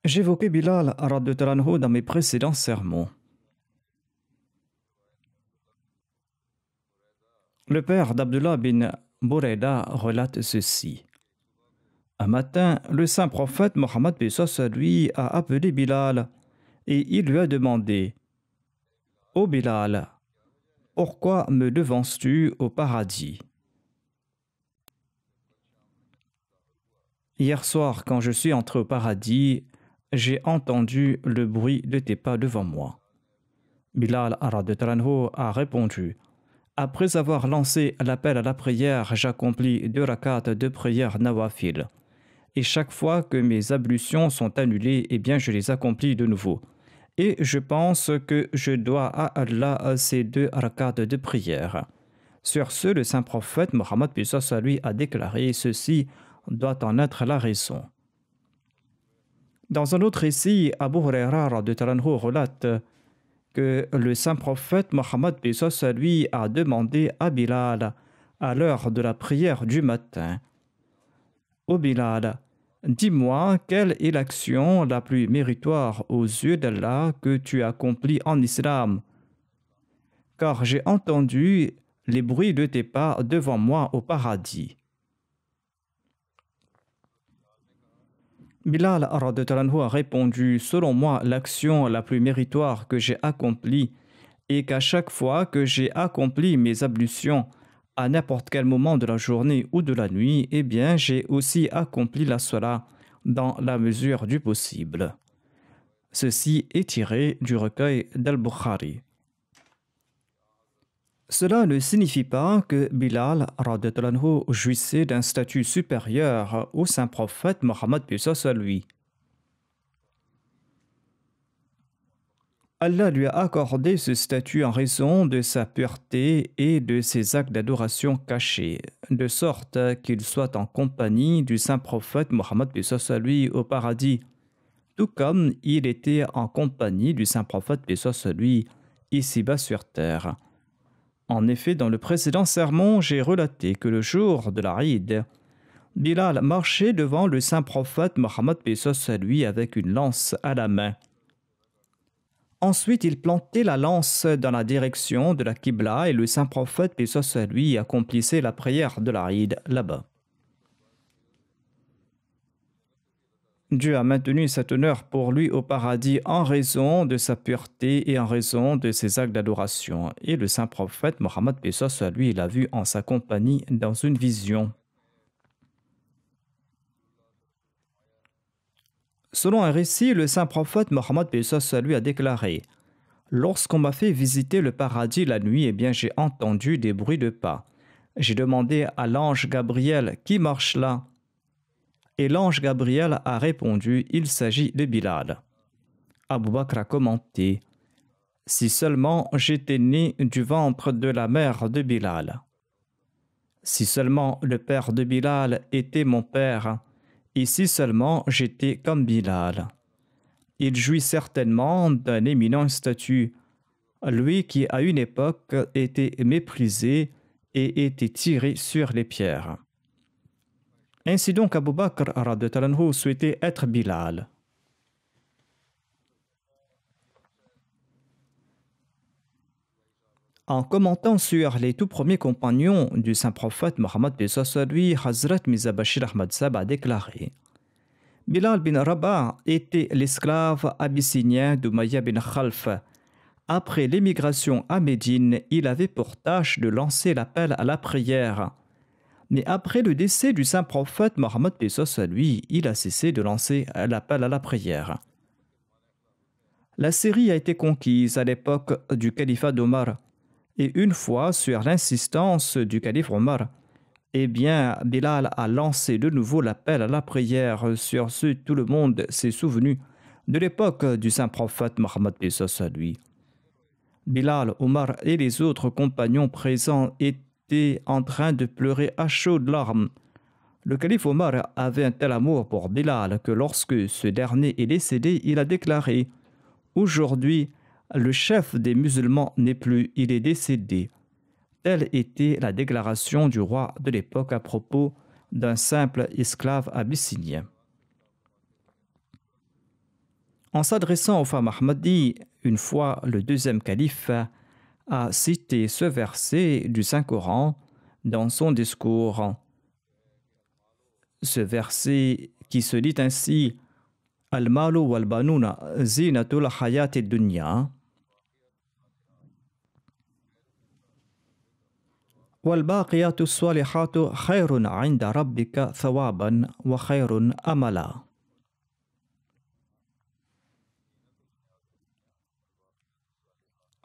J'évoquais Bilal radhiyallahu anhu dans mes précédents sermons. Le père d'Abdullah bin Burayda relate ceci. Un matin, le saint prophète Mohammed lui a appelé Bilal et il lui a demandé « Ô Bilal, pourquoi me devances-tu au paradis ?» Hier soir, quand je suis entré au paradis, j'ai entendu le bruit de tes pas devant moi. Bilal a répondu « Après avoir lancé l'appel à la prière, j'accomplis 2 rakats de prière nawafil. Et chaque fois que mes ablutions sont annulées, eh bien je les accomplis de nouveau. Et je pense que je dois à Allah ces 2 rakats de prière. » Sur ce, le saint prophète Mohammed lui a déclaré « Ceci doit en être la raison. » Dans un autre récit, Abu Huraira relate que le saint prophète Mohammed lui a demandé à Bilal à l'heure de la prière du matin « Ô Bilal, dis-moi quelle est l'action la plus méritoire aux yeux d'Allah que tu as accomplie en islam, car j'ai entendu les bruits de tes pas devant moi au paradis. » Bilal a répondu « Selon moi, l'action la plus méritoire que j'ai accomplie est qu'à chaque fois que j'ai accompli mes ablutions, à n'importe quel moment de la journée ou de la nuit, eh bien j'ai aussi accompli la salat dans la mesure du possible. » Ceci est tiré du recueil d'Al-Bukhari. Cela ne signifie pas que Bilal jouissait d'un statut supérieur au saint prophète Mohammed lui. Allah lui a accordé ce statut en raison de sa pureté et de ses actes d'adoration cachés, de sorte qu'il soit en compagnie du saint prophète Mohammed lui au paradis, tout comme il était en compagnie du saint prophète lui ici-bas sur terre. En effet, dans le précédent sermon, j'ai relaté que le jour de la Eid, Bilal marchait devant le saint prophète Mohammed lui avec une lance à la main. Ensuite, il plantait la lance dans la direction de la Qibla et le saint prophète lui accomplissait la prière de la Eid là-bas. Dieu a maintenu cet honneur pour lui au paradis en raison de sa pureté et en raison de ses actes d'adoration. Et le saint prophète Mohammed lui l'a vu en sa compagnie dans une vision. Selon un récit, le saint prophète Mohammed lui a déclaré « Lorsqu'on m'a fait visiter le paradis la nuit, eh bien j'ai entendu des bruits de pas. J'ai demandé à l'ange Gabriel « Qui marche là ?» Et l'ange Gabriel a répondu « Il s'agit de Bilal. » Abu Bakr a commenté « Si seulement j'étais né du ventre de la mère de Bilal. Si seulement le père de Bilal était mon père, et si seulement j'étais comme Bilal. Il jouit certainement d'un éminent statut, lui qui à une époque était méprisé et était tiré sur les pierres. » Ainsi donc, Abu Bakr souhaitait être Bilal. En commentant sur les tout premiers compagnons du saint prophète Mohammed lui, Hazrat Mirza Bashir Ahmad Sahib a déclaré « Bilal bin Rabah était l'esclave abyssinien d'Umayya bin Khalf. Après l'émigration à Médine, il avait pour tâche de lancer l'appel à la prière. Mais après le décès du saint prophète Mohammed lui, il a cessé de lancer l'appel à la prière. La Syrie a été conquise à l'époque du califat d'Omar, et une fois, sur l'insistance du calife Omar, eh bien, Bilal a lancé de nouveau l'appel à la prière. Sur ce, tout le monde s'est souvenu de l'époque du saint prophète Mohammed lui. Bilal, Omar et les autres compagnons présents étaient en train de pleurer à chaudes larmes. Le calife Omar avait un tel amour pour Bilal que lorsque ce dernier est décédé, il a déclaré « Aujourd'hui, le chef des musulmans n'est plus, il est décédé. » Telle était la déclaration du roi de l'époque à propos d'un simple esclave abyssinien. En s'adressant aux femmes Ahmadi, une fois le deuxième calife a cité ce verset du Saint-Coran dans son discours. Ce verset qui se lit ainsi: Al-malu wal-banuna zinatul hayati dunya wal-baqiyatu s-salihatu khayrun 'inda rabbika thawaban wa khayrun amala.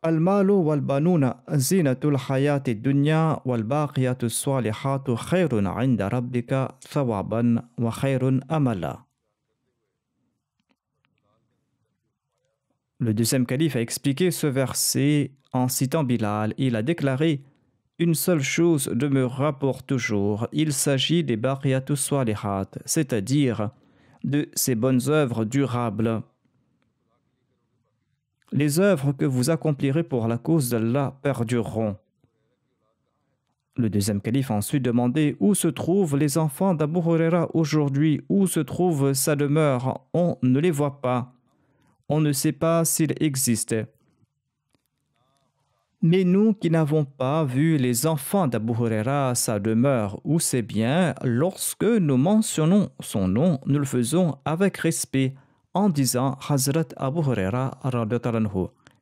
المال والبنون زينة الحياة الدنيا والباقيات الصالحات خير عند ربك ثوابا وخير أملا. Le deuxième calife a expliqué ce verset en citant Bilal. Il a déclaré: une seule chose demeurera pour toujours. Il s'agit des baqiyatus salihat, c'est-à-dire de ces bonnes œuvres durables. Les œuvres que vous accomplirez pour la cause d'Allah perdureront. Le deuxième calife a ensuite demandé où se trouvent les enfants d'Abu Huraira aujourd'hui, où se trouve sa demeure. On ne les voit pas. On ne sait pas s'ils existent. Mais nous qui n'avons pas vu les enfants d'Abu Huraira, sa demeure ou ses biens, lorsque nous mentionnons son nom, nous le faisons avec respect, en disant Hazrat Abu Huraira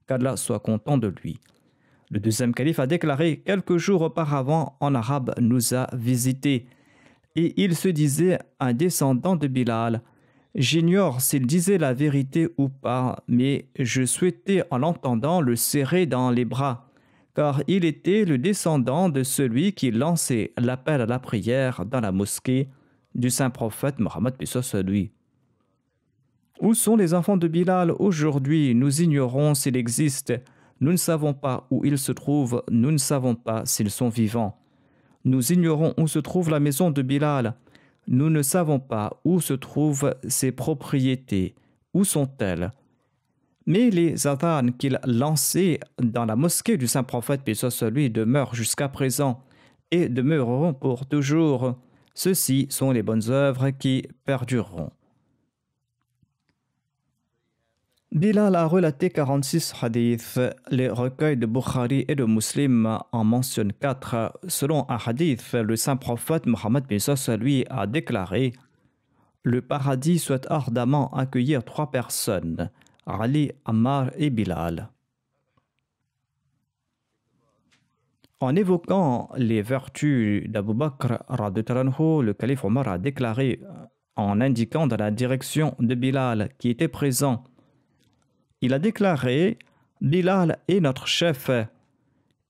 qu'Allah soit content de lui. Le deuxième calife a déclaré: quelques jours auparavant, en arabe, nous a visités. Et il se disait un descendant de Bilal. J'ignore s'il disait la vérité ou pas, mais je souhaitais en l'entendant le serrer dans les bras, car il était le descendant de celui qui lançait l'appel à la prière dans la mosquée du saint prophète Mohammed lui. Où sont les enfants de Bilal aujourd'hui? Nous ignorons s'ils existent. Nous ne savons pas où ils se trouvent. Nous ne savons pas s'ils sont vivants. Nous ignorons où se trouve la maison de Bilal. Nous ne savons pas où se trouvent ses propriétés. Où sont-elles? Mais les adhan qu'il lançait dans la mosquée du saint prophète, paix soit sur lui, demeurent jusqu'à présent et demeureront pour toujours. Ceux-ci sont les bonnes œuvres qui perdureront. Bilal a relaté 46 hadiths. Les recueils de Bukhari et de Muslim en mentionnent 4. Selon un hadith, le saint prophète Mohammed lui a déclaré: le paradis souhaite ardemment accueillir 3 personnes, Ali, Ammar et Bilal. En évoquant les vertus d'Abu Bakr, le calife Omar a déclaré, en indiquant dans la direction de Bilal qui était présent, il a déclaré: Bilal est notre chef,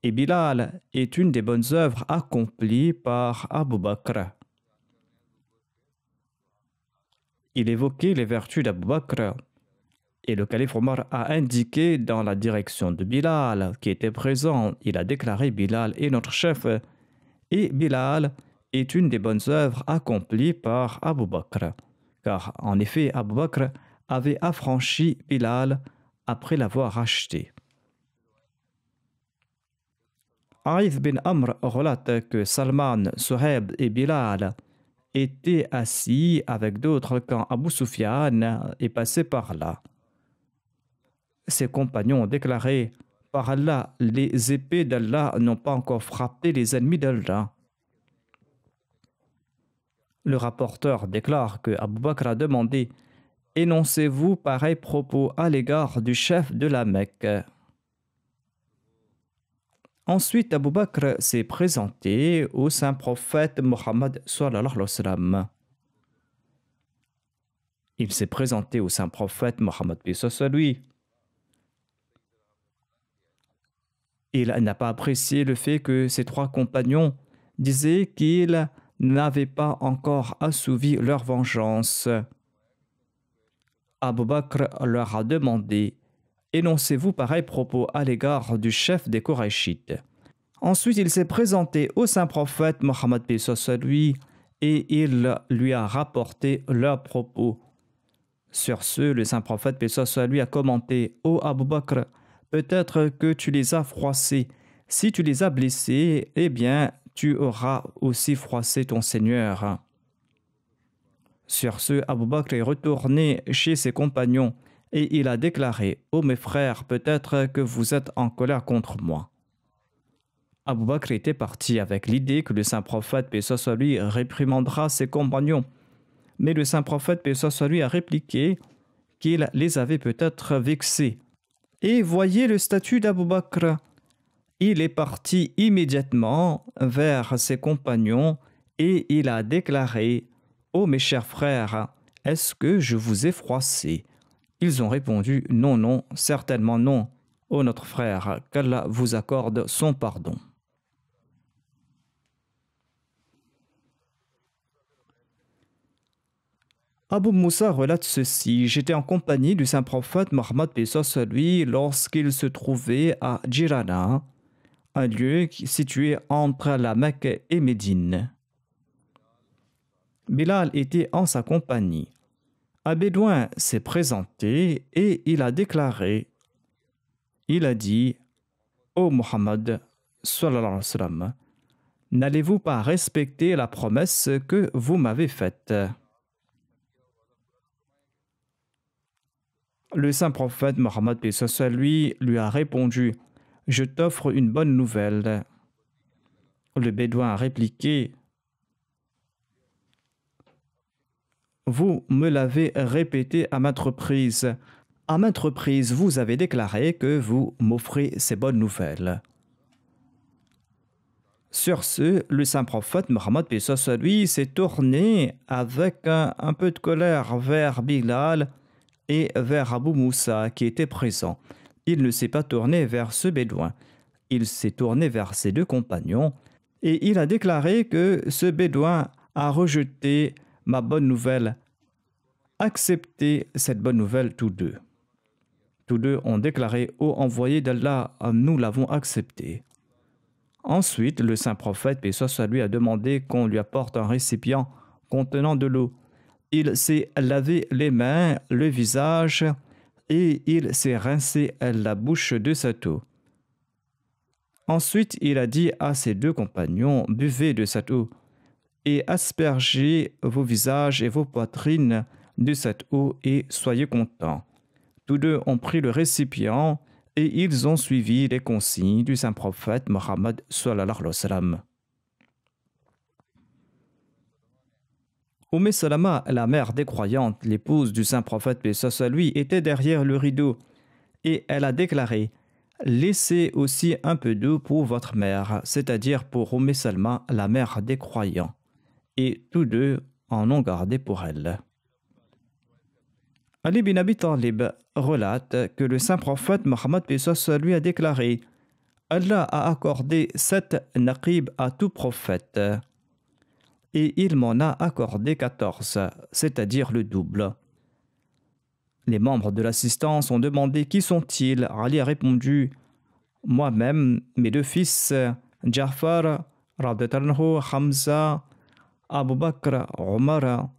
et Bilal est une des bonnes œuvres accomplies par Abu Bakr. Il évoquait les vertus d'Abu Bakr, et le calife Omar a indiqué dans la direction de Bilal qui était présent. Il a déclaré: Bilal est notre chef, et Bilal est une des bonnes œuvres accomplies par Abu Bakr. Car en effet, Abu Bakr avait affranchi Bilal après l'avoir acheté. Aïd bin Amr relate que Salman, Suhaib et Bilal étaient assis avec d'autres quand Abu Sufyan est passé par là. Ses compagnons ont déclaré: par Allah, les épées d'Allah n'ont pas encore frappé les ennemis d'Allah. Le rapporteur déclare que Abu Bakr a demandé: énoncez-vous pareil propos à l'égard du chef de la Mecque. Ensuite, Abu Bakr s'est présenté au saint prophète Mohammed sallallahu alayhi wa sallam. Il s'est présenté au saint prophète Mohammed lui. Il n'a pas apprécié le fait que ses 3 compagnons disaient qu'ils n'avaient pas encore assouvi leur vengeance. Abu Bakr leur a demandé: énoncez-vous pareil propos à l'égard du chef des Qurayshites. Ensuite, il s'est présenté au saint prophète Mohammed lui et il lui a rapporté leurs propos. Sur ce, le saint prophète lui a commenté: ô Abu Bakr, peut-être que tu les as froissés. Si tu les as blessés, eh bien, tu auras aussi froissé ton Seigneur. Sur ce, Abu Bakr est retourné chez ses compagnons et il a déclaré: ô mes frères, peut-être que vous êtes en colère contre moi. Abu Bakr était parti avec l'idée que le saint prophète, paix soit lui, réprimandera ses compagnons. Mais le saint prophète, paix soit lui, a répliqué qu'il les avait peut-être vexés. Et voyez le statut d'Abu Bakr. Il est parti immédiatement vers ses compagnons et il a déclaré: ô mes chers frères, est-ce que je vous ai froissé? Ils ont répondu: non, non, certainement non. Ô notre frère, qu'Allah vous accorde son pardon. Abu Moussa relate ceci: j'étais en compagnie du saint prophète Mohammed paix soit sur lui lorsqu'il se trouvait à Jirana, un lieu situé entre la Mecque et Médine. Bilal était en sa compagnie. Un bédouin s'est présenté et il a déclaré, il a dit: ô Mohammed, sallallahu alayhi wa sallam, n'allez-vous pas respecter la promesse que vous m'avez faite? Le saint prophète Mohammed paix soit sur lui a répondu: je t'offre une bonne nouvelle. Le bédouin a répliqué: vous me l'avez répété à maintes reprises. À maintes reprises, vous avez déclaré que vous m'offrez ces bonnes nouvelles. Sur ce, le saint prophète Mohammed paix soit sur lui s'est tourné avec un peu de colère vers Bilal et vers Abu Moussa qui était présent. Il ne s'est pas tourné vers ce bédouin. Il s'est tourné vers ses deux compagnons et il a déclaré que ce bédouin a rejeté ma bonne nouvelle. Acceptez cette bonne nouvelle tous deux. Tous deux ont déclaré: ô envoyé d'Allah, nous l'avons accepté. Ensuite, le saint prophète, paix soit sur lui, a demandé qu'on lui apporte un récipient contenant de l'eau. Il s'est lavé les mains, le visage et il s'est rincé la bouche de cette eau. Ensuite, il a dit à ses deux compagnons: buvez de cette eau et aspergez vos visages et vos poitrines de cette eau et soyez contents. Tous deux ont pris le récipient et ils ont suivi les consignes du saint prophète Mohammed sallallahu alayhi wa sallam. Salama, la mère des croyantes, l'épouse du saint prophète paix soit sur lui, était derrière le rideau et elle a déclaré: laissez aussi un peu d'eau pour votre mère, c'est-à-dire pour Salama, la mère des croyants. Et tous deux en ont gardé pour elle. Ali bin Abi Talib relate que le saint prophète Mohammed paix soit sur lui a déclaré: Allah a accordé 7 naqib à tout prophète et il m'en a accordé 14, c'est-à-dire le double. Les membres de l'assistance ont demandé: qui sont-ils? Ali a répondu: moi-même, mes deux fils, Ja'far, radhiyallahu, Hamza, Abu Bakr, Omar,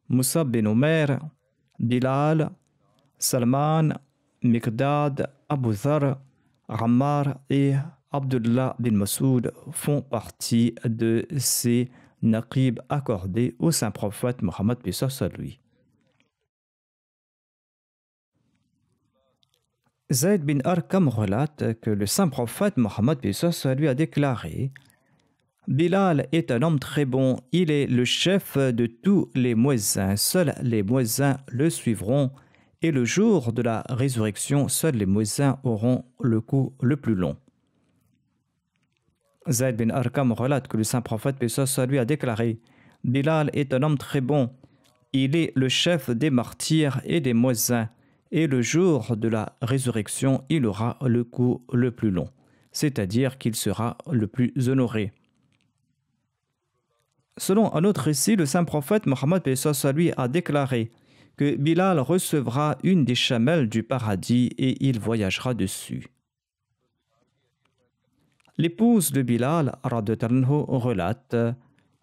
Moussa bin Omer, Bilal, Salman, Miqdad, Abu Dhar, Ammar et Abdullah bin Masoud font partie de ces naqib accordés au saint prophète Mohammed paix soit sur lui. Zayd bin Arqam relate que le saint prophète Mohammed paix soit sur lui a déclaré: Bilal est un homme très bon, il est le chef de tous les muezzins, seuls les muezzins le suivront, et le jour de la résurrection, seuls les muezzins auront le cou le plus long. Zayd bin Arqam relate que le saint prophète paix soit sur lui a déclaré: Bilal est un homme très bon, il est le chef des martyrs et des muezzins, et le jour de la résurrection, il aura le cou le plus long, c'est-à-dire qu'il sera le plus honoré. Selon un autre récit, le saint prophète Mohammed paix soit sur lui a déclaré que Bilal recevra une des chamelles du paradis et il voyagera dessus. L'épouse de Bilal, radhiyallahu, relate: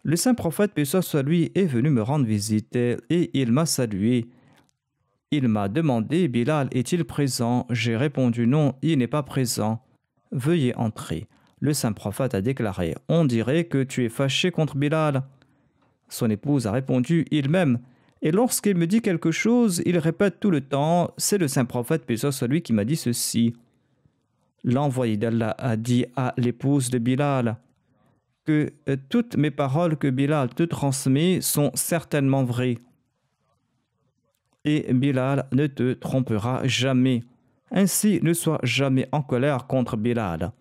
le saint prophète paix soit sur lui est venu me rendre visite et il m'a salué. Il m'a demandé: Bilal est-il présent? J'ai répondu: non, il n'est pas présent. Veuillez entrer. Le saint prophète a déclaré: on dirait que tu es fâché contre Bilal. Son épouse a répondu: il m'aime Et lorsqu'il me dit quelque chose, il répète tout le temps, c'est le saint prophète, paix soit sur lui, qui m'a dit ceci. L'envoyé d'Allah a dit à l'épouse de Bilal que toutes mes paroles que Bilal te transmet sont certainement vraies. Et Bilal ne te trompera jamais. Ainsi, ne sois jamais en colère contre Bilal.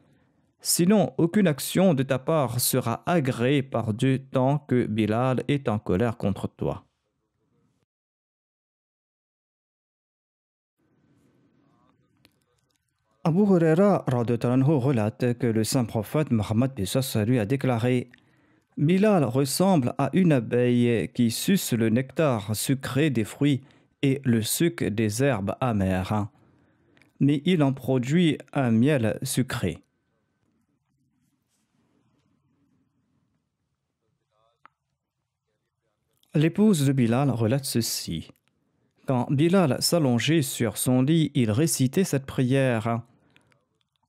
Sinon, aucune action de ta part sera agréée par Dieu tant que Bilal est en colère contre toi. Abu Huraira relate que le saint prophète Mohammed lui a déclaré: Bilal ressemble à une abeille qui suce le nectar sucré des fruits et le suc des herbes amères, mais il en produit un miel sucré. L'épouse de Bilal relate ceci. Quand Bilal s'allongeait sur son lit, il récitait cette prière.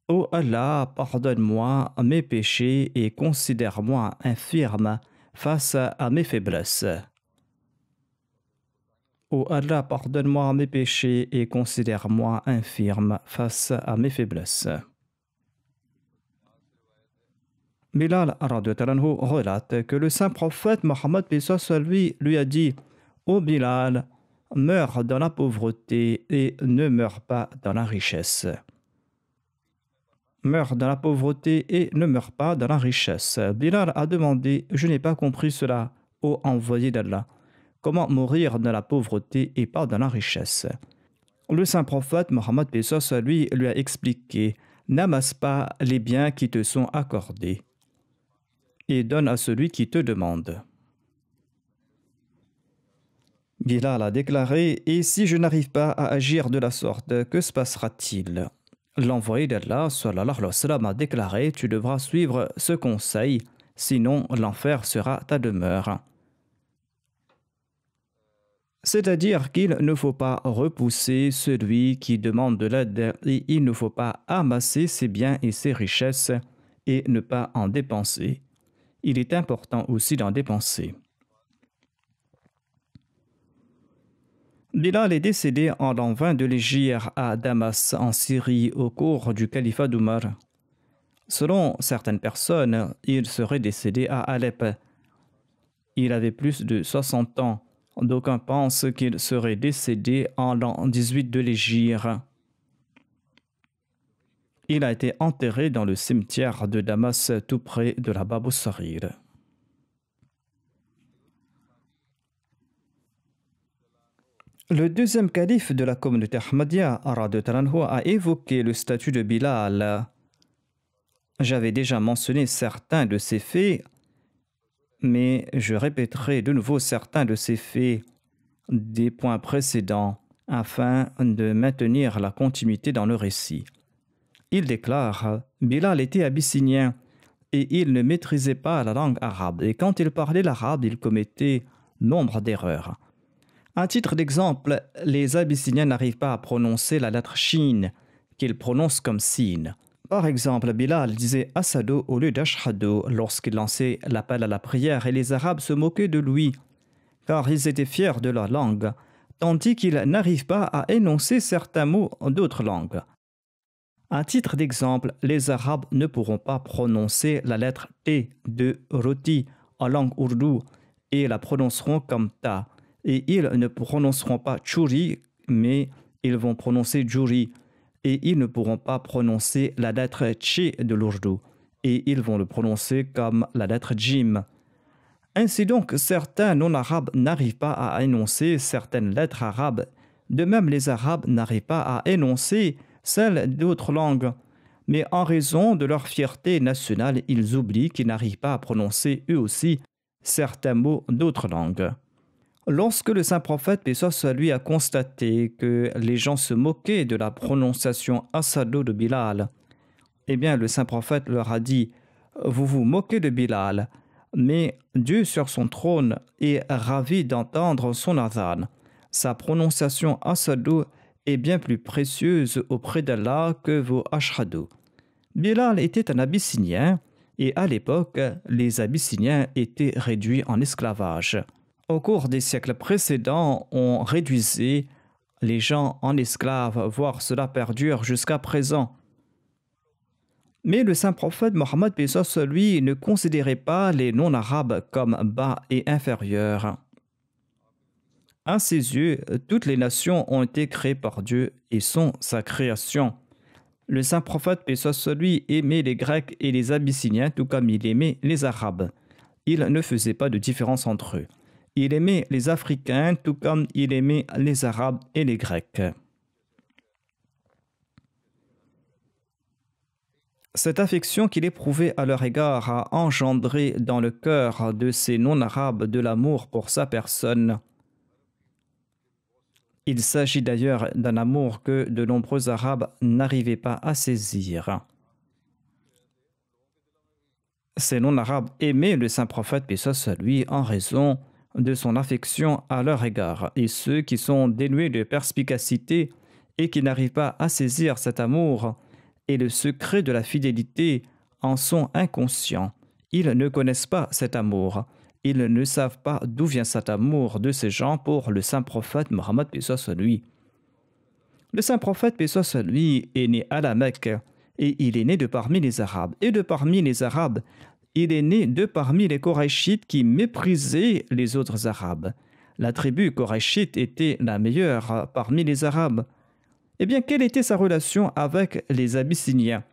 Ô Allah, pardonne-moi mes péchés et considère-moi infirme face à mes faiblesses. Ô Allah, pardonne-moi mes péchés et considère-moi infirme face à mes faiblesses. Bilal relate que le saint prophète Mohammed lui a dit: Ô Bilal, meurs dans la pauvreté et ne meurs pas dans la richesse. Meurs dans la pauvreté et ne meurs pas dans la richesse. Bilal a demandé: Je n'ai pas compris cela, ô envoyé d'Allah. Comment mourir dans la pauvreté et pas dans la richesse? Le saint prophète Mohammed lui a expliqué: N'amasse pas les biens qui te sont accordés et donne à celui qui te demande. Bilal a déclaré: Et si je n'arrive pas à agir de la sorte, que se passera-t-il? L'envoyé d'Allah sallallahu alayhi wa sallam a déclaré: Tu devras suivre ce conseil, sinon l'enfer sera ta demeure. C'est-à-dire qu'il ne faut pas repousser celui qui demande de l'aide et il ne faut pas amasser ses biens et ses richesses et ne pas en dépenser. Il est important aussi d'en dépenser. Bilal est décédé en l'an 20 de l'Hégire à Damas, en Syrie, au cours du califat d'Omar. Selon certaines personnes, il serait décédé à Alep. Il avait plus de 60 ans. D'aucuns pensent qu'il serait décédé en l'an 18 de l'Hégire. Il a été enterré dans le cimetière de Damas, tout près de la Bab al-Saghir. Le deuxième calife de la communauté Ahmadiyya a évoqué le statut de Bilal. J'avais déjà mentionné certains de ces faits, mais je répéterai de nouveau certains de ces faits des points précédents afin de maintenir la continuité dans le récit. Il déclare: Bilal était abyssinien et il ne maîtrisait pas la langue arabe, et quand il parlait l'arabe, il commettait nombre d'erreurs. À titre d'exemple, les Abyssiniens n'arrivent pas à prononcer la lettre Shin, qu'ils prononcent comme Sin. Par exemple, Bilal disait Asado au lieu d'Ashhadu lorsqu'il lançait l'appel à la prière, et les Arabes se moquaient de lui, car ils étaient fiers de leur langue, tandis qu'ils n'arrivent pas à énoncer certains mots d'autres langues. À titre d'exemple, les Arabes ne pourront pas prononcer la lettre T de roti en langue ourdou et la prononceront comme Ta. Et ils ne prononceront pas Churi, mais ils vont prononcer Juri. Et ils ne pourront pas prononcer la lettre Tché de l'ourdou, et ils vont le prononcer comme la lettre Jim. Ainsi donc, certains non-arabes n'arrivent pas à énoncer certaines lettres arabes. De même, les Arabes n'arrivent pas à énoncer celles d'autres langues. Mais en raison de leur fierté nationale, ils oublient qu'ils n'arrivent pas à prononcer eux aussi certains mots d'autres langues. Lorsque le saint prophète, paix soit sur lui, a constaté que les gens se moquaient de la prononciation Asado de Bilal, eh bien le saint prophète leur a dit: Vous vous moquez de Bilal, mais Dieu sur son trône est ravi d'entendre son adhan. Sa prononciation Asado est bien plus précieuse auprès d'Allah que vos Ashhadu. Bilal était un Abyssinien et à l'époque, les Abyssiniens étaient réduits en esclavage. Au cours des siècles précédents, on réduisait les gens en esclaves, voire cela perdure jusqu'à présent. Mais le saint prophète Mohammed Pesos, lui, ne considérait pas les non-arabes comme bas et inférieurs. À ses yeux, toutes les nations ont été créées par Dieu et sont sa création. Le saint prophète Pesos, lui, aimait les Grecs et les Abyssiniens tout comme il aimait les Arabes. Il ne faisait pas de différence entre eux. Il aimait les Africains tout comme il aimait les Arabes et les Grecs. Cette affection qu'il éprouvait à leur égard a engendré dans le cœur de ces non-arabes de l'amour pour sa personne. Il s'agit d'ailleurs d'un amour que de nombreux Arabes n'arrivaient pas à saisir. Ces non-arabes aimaient le saint prophète, paix soit sur lui, en raison de son affection à leur égard. Et ceux qui sont dénués de perspicacité et qui n'arrivent pas à saisir cet amour et le secret de la fidélité en sont inconscients. Ils ne connaissent pas cet amour. Ils ne savent pas d'où vient cet amour de ces gens pour le saint prophète Mohammed, paix soit sur lui. Le saint prophète, paix soit sur lui, est né à la Mecque et il est né de parmi les Arabes. Et de parmi les Arabes, il est né de parmi les Korachites qui méprisaient les autres Arabes. La tribu Korachite était la meilleure parmi les Arabes. Eh bien, quelle était sa relation avec les Abyssiniens?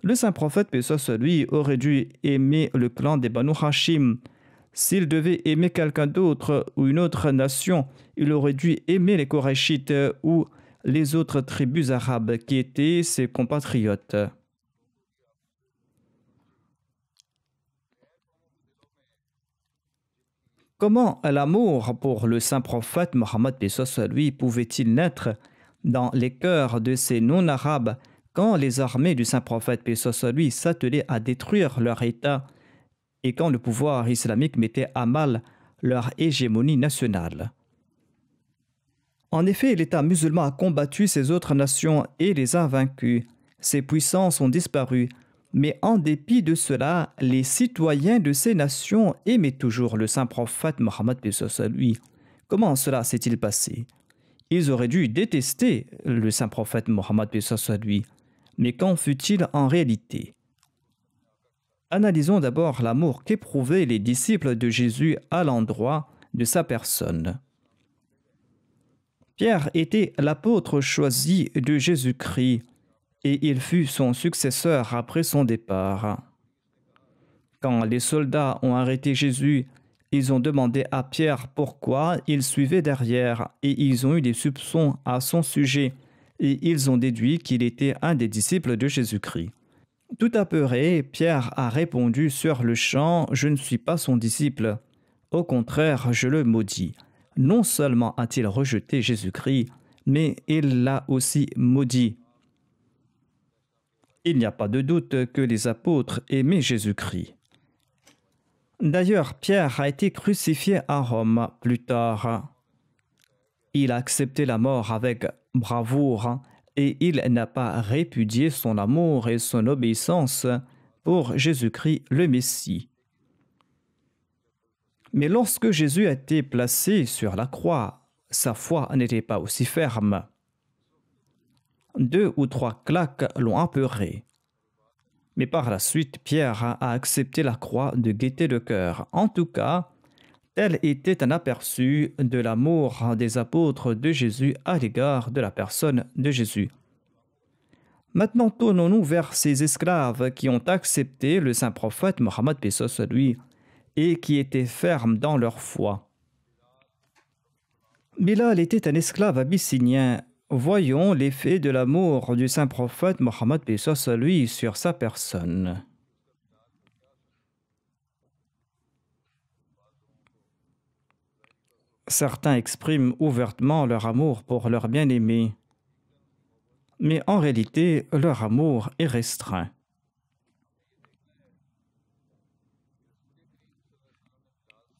Le saint prophète, paix soit sur lui, aurait dû aimer le clan des Banu Hashim. S'il devait aimer quelqu'un d'autre ou une autre nation, il aurait dû aimer les Korachites ou les autres tribus arabes qui étaient ses compatriotes. Comment l'amour pour le saint prophète Mohammed, paix soit sur lui, pouvait-il naître dans les cœurs de ces non-arabes quand les armées du saint prophète, paix soit sur lui, s'attelaient à détruire leur État et quand le pouvoir islamique mettait à mal leur hégémonie nationale? En effet, l'État musulman a combattu ces autres nations et les a vaincus. Ces puissances ont disparu. Mais en dépit de cela, les citoyens de ces nations aimaient toujours le saint prophète Mohammed, paix soit sur lui. Comment cela s'est-il passé? Ils auraient dû détester le saint prophète Mohammed, paix soit sur lui. Mais qu'en fut-il en réalité? Analysons d'abord l'amour qu'éprouvaient les disciples de Jésus à l'endroit de sa personne. Pierre était l'apôtre choisi de Jésus-Christ et il fut son successeur après son départ. Quand les soldats ont arrêté Jésus, ils ont demandé à Pierre pourquoi il suivait derrière et ils ont eu des soupçons à son sujet et ils ont déduit qu'il était un des disciples de Jésus-Christ. Tout apeuré, Pierre a répondu sur le champ « Je ne suis pas son disciple. Au contraire, je le maudis. » Non seulement a-t-il rejeté Jésus-Christ, mais il l'a aussi maudit. Il n'y a pas de doute que les apôtres aimaient Jésus-Christ. D'ailleurs, Pierre a été crucifié à Rome plus tard. Il a accepté la mort avec bravoure et il n'a pas répudié son amour et son obéissance pour Jésus-Christ le Messie. Mais lorsque Jésus a été placé sur la croix, sa foi n'était pas aussi ferme. 2 ou 3 claques l'ont apeuré. Mais par la suite, Pierre a accepté la croix de gaieté de cœur. En tout cas, tel était un aperçu de l'amour des apôtres de Jésus à l'égard de la personne de Jésus. Maintenant, tournons-nous vers ces esclaves qui ont accepté le saint prophète Mohammed, paix soit sur lui, et qui étaient fermes dans leur foi. Bilal était un esclave abyssinien. Voyons l'effet de l'amour du saint prophète Mohammed, paix soit sur lui, sur sa personne. Certains expriment ouvertement leur amour pour leur bien-aimé, mais en réalité, leur amour est restreint.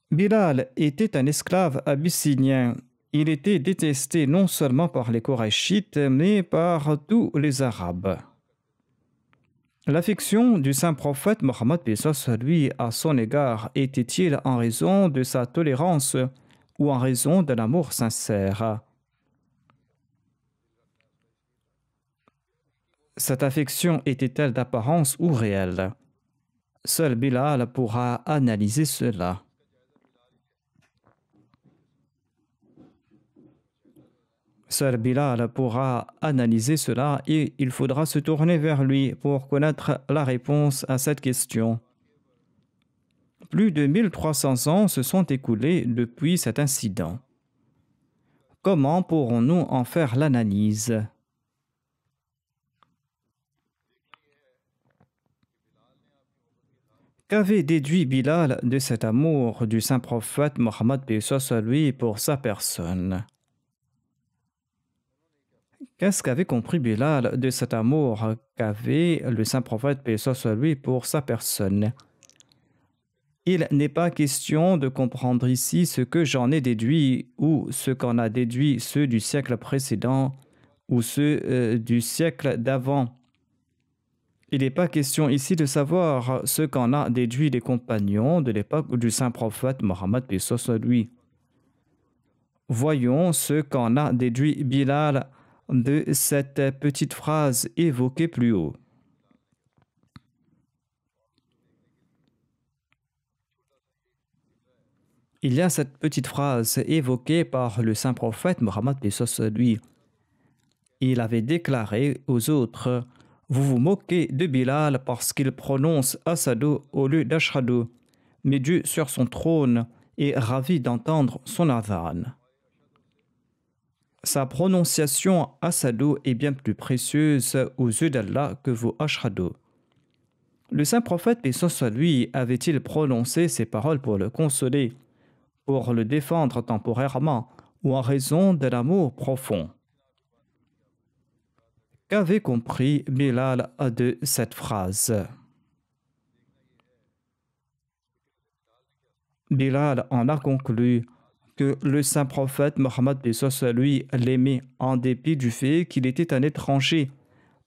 Bilal était un esclave abyssinien. Il était détesté non seulement par les Korachites, mais par tous les Arabes. L'affection du saint prophète Mohammed, paix soit sur lui, à son égard était-il en raison de sa tolérance ou en raison d'un amour sincère. Cette affection était-elle d'apparence ou réelle? Seul Bilal pourra analyser cela. Seul Bilal pourra analyser cela et il faudra se tourner vers lui pour connaître la réponse à cette question. Plus de 1300 ans se sont écoulés depuis cet incident. Comment pourrons-nous en faire l'analyse? Qu'avait déduit Bilal de cet amour du saint prophète Mohammed paix soit lui pour sa personne? Qu'est-ce qu'avait compris Bilal de cet amour qu'avait le saint prophète paix soit lui pour sa personne? Il n'est pas question de comprendre ici ce que j'en ai déduit ou ce qu'en a déduit ceux du siècle précédent ou ceux du siècle d'avant. Il n'est pas question ici de savoir ce qu'en a déduit les compagnons de l'époque du saint prophète Mohammed paix soit lui. Voyons ce qu'en a déduit Bilal de cette petite phrase évoquée plus haut. Il y a cette petite phrase évoquée par le saint prophète Mohammed paix soit lui. Il avait déclaré aux autres: vous vous moquez de Bilal parce qu'il prononce Asadu au lieu d'Ashhadu, mais Dieu sur son trône est ravi d'entendre son adhan. Sa prononciation Asadu est bien plus précieuse aux yeux d'Allah que vos Ashhadu. Le saint prophète paix soit lui avait-il prononcé ces paroles pour le consoler, pour le défendre temporairement ou en raison de l'amour profond? Qu'avait compris Bilal de cette phrase? Bilal en a conclu que le saint prophète Mohammed paix soit lui l'aimait en dépit du fait qu'il était un étranger,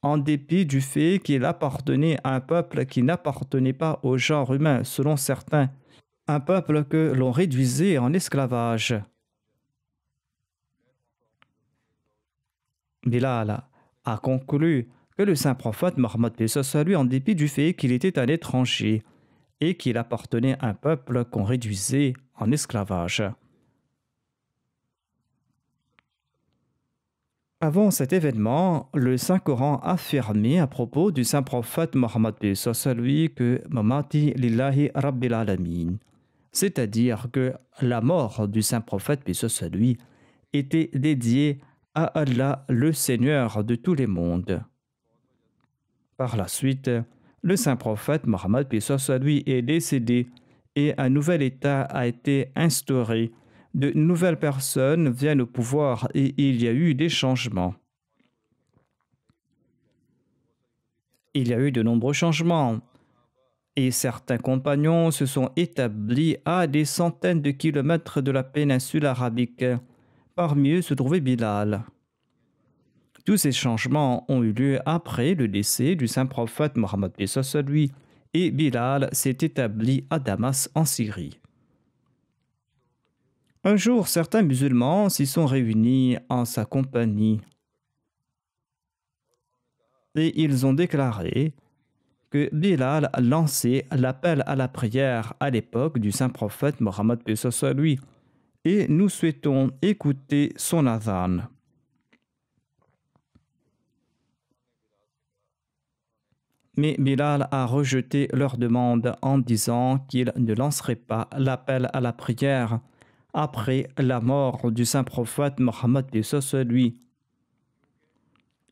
en dépit du fait qu'il appartenait à un peuple qui n'appartenait pas au genre humain selon certains, un peuple que l'on réduisait en esclavage. Bilal a conclu que le saint prophète Mohammed paix soit lui, en dépit du fait qu'il était un étranger et qu'il appartenait à un peuple qu'on réduisait en esclavage. Avant cet événement, le Saint-Coran affirmait à propos du saint prophète Mohammed paix soit lui que Mamati lillahi rabbil alamin, c'est-à-dire que la mort du saint prophète paix soit lui était dédiée à Allah, le Seigneur de tous les mondes. Par la suite, le saint prophète Mohammed paix soit lui est décédé et un nouvel état a été instauré. De nouvelles personnes viennent au pouvoir et il y a eu des changements. Il y a eu de nombreux changements et certains compagnons se sont établis à des centaines de kilomètres de la péninsule arabique. Parmi eux se trouvait Bilal. Tous ces changements ont eu lieu après le décès du saint prophète Mohammed paix soit lui, et Bilal s'est établi à Damas en Syrie. Un jour, certains musulmans s'y sont réunis en sa compagnie et ils ont déclaré que Bilal lançait l'appel à la prière à l'époque du saint prophète Mohammed paix soit lui, et nous souhaitons écouter son adhan. Mais Bilal a rejeté leur demande en disant qu'il ne lancerait pas l'appel à la prière après la mort du saint prophète Mohammed paix soit lui.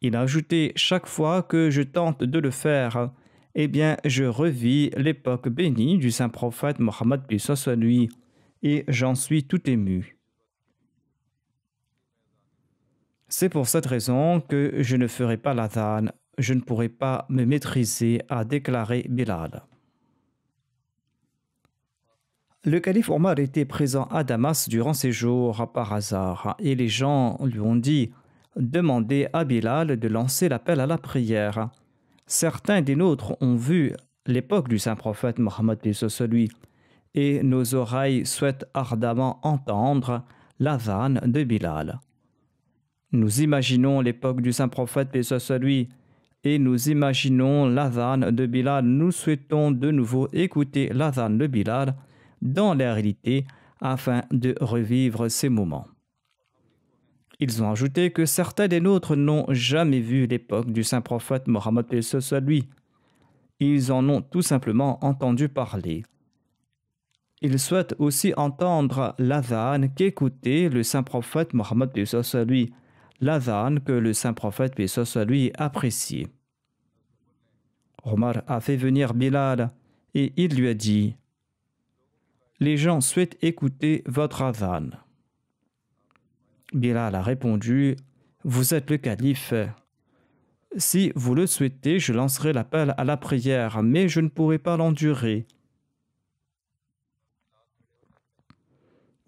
Il a ajouté: chaque fois que je tente de le faire, eh bien je revis l'époque bénie du saint prophète Mohammed paix soit lui, et j'en suis tout ému. C'est pour cette raison que je ne ferai pas l'adhan. Je ne pourrai pas me maîtriser, à déclarer Bilal. Le calife Omar était présent à Damas durant ses jours par hasard et les gens lui ont dit: demandez à Bilal de lancer l'appel à la prière. Certains des nôtres ont vu l'époque du saint prophète Mohammed paix soit lui, et nos oreilles souhaitent ardemment entendre l'adhan de Bilal. Nous imaginons l'époque du saint prophète, paix soit sur lui, et nous imaginons l'adhan de Bilal. Nous souhaitons de nouveau écouter l'adhan de Bilal dans la réalité afin de revivre ces moments. Ils ont ajouté que certains des nôtres n'ont jamais vu l'époque du saint prophète Mohammed, paix soit sur lui. Ils en ont tout simplement entendu parler. Ils souhaitent aussi entendre l'adhan qu'écoutait le saint prophète Mohammed, paix soit sur lui, l'adhan que le saint prophète, paix soit sur lui, appréciait. Omar a fait venir Bilal et il lui a dit: les gens souhaitent écouter votre adhan. Bilal a répondu: vous êtes le calife. Si vous le souhaitez, je lancerai l'appel à la prière, mais je ne pourrai pas l'endurer.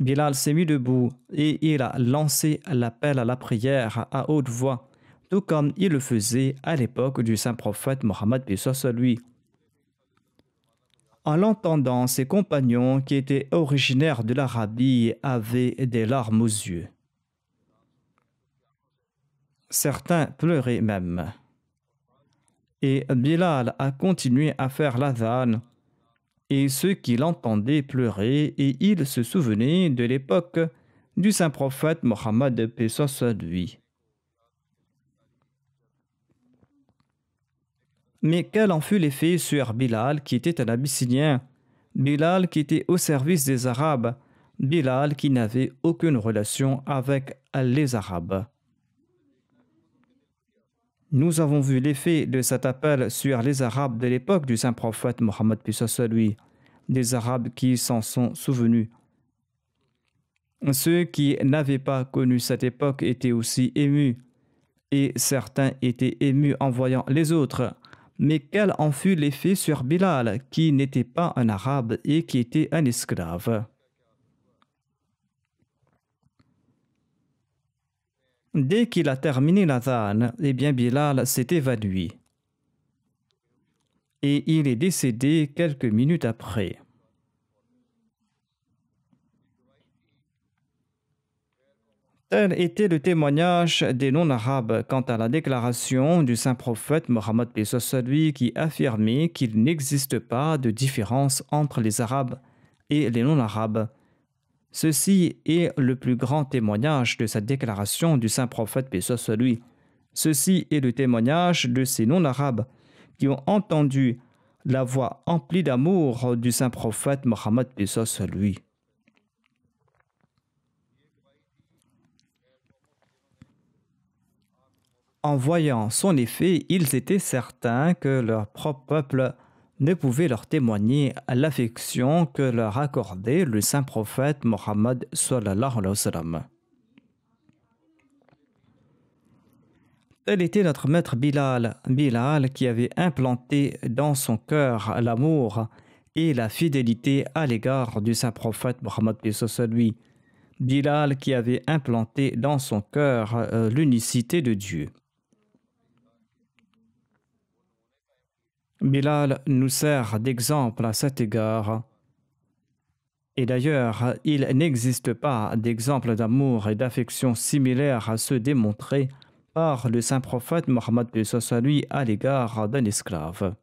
Bilal s'est mis debout et il a lancé l'appel à la prière à haute voix, tout comme il le faisait à l'époque du saint prophète Mohammed, paix soit sur lui. En l'entendant, ses compagnons qui étaient originaires de l'Arabie avaient des larmes aux yeux. Certains pleuraient même. Et Bilal a continué à faire l'adhan, et ceux qui l'entendaient pleuraient, et ils se souvenaient de l'époque du saint prophète Mohammed, paix soit sur lui. Mais quel en fut l'effet sur Bilal, qui était un Abyssinien, Bilal qui était au service des Arabes, Bilal qui n'avait aucune relation avec les Arabes. Nous avons vu l'effet de cet appel sur les Arabes de l'époque du saint prophète Mohammed, paix soit sur lui, des Arabes qui s'en sont souvenus. Ceux qui n'avaient pas connu cette époque étaient aussi émus, et certains étaient émus en voyant les autres. Mais quel en fut l'effet sur Bilal, qui n'était pas un arabe et qui était un esclave? Dès qu'il a terminé l'adhan, Bilal s'est évanoui. Et il est décédé quelques minutes après. Tel était le témoignage des non-arabes quant à la déclaration du saint prophète Mohammed, paix soit sur lui, qui affirmait qu'il n'existe pas de différence entre les arabes et les non-arabes. Ceci est le plus grand témoignage de cette déclaration du saint prophète, paix soit sur lui. Ceci est le témoignage de ces non-arabes qui ont entendu la voix emplie d'amour du saint prophète Mohammed, paix soit sur lui. En voyant son effet, ils étaient certains que leur propre peuple ne pouvait leur témoigner l'affection que leur accordait le saint prophète Mohammed sallallahu alayhi wa sallam. Tel était notre maître Bilal, Bilal qui avait implanté dans son cœur l'amour et la fidélité à l'égard du saint prophète Mohammed, paix soit sur lui. Bilal qui avait implanté dans son cœur l'unicité de Dieu. Bilal nous sert d'exemple à cet égard. Et d'ailleurs, il n'existe pas d'exemple d'amour et d'affection similaire à ceux démontrés par le saint prophète Mohammed, paix soit sur lui, à l'égard d'un esclave.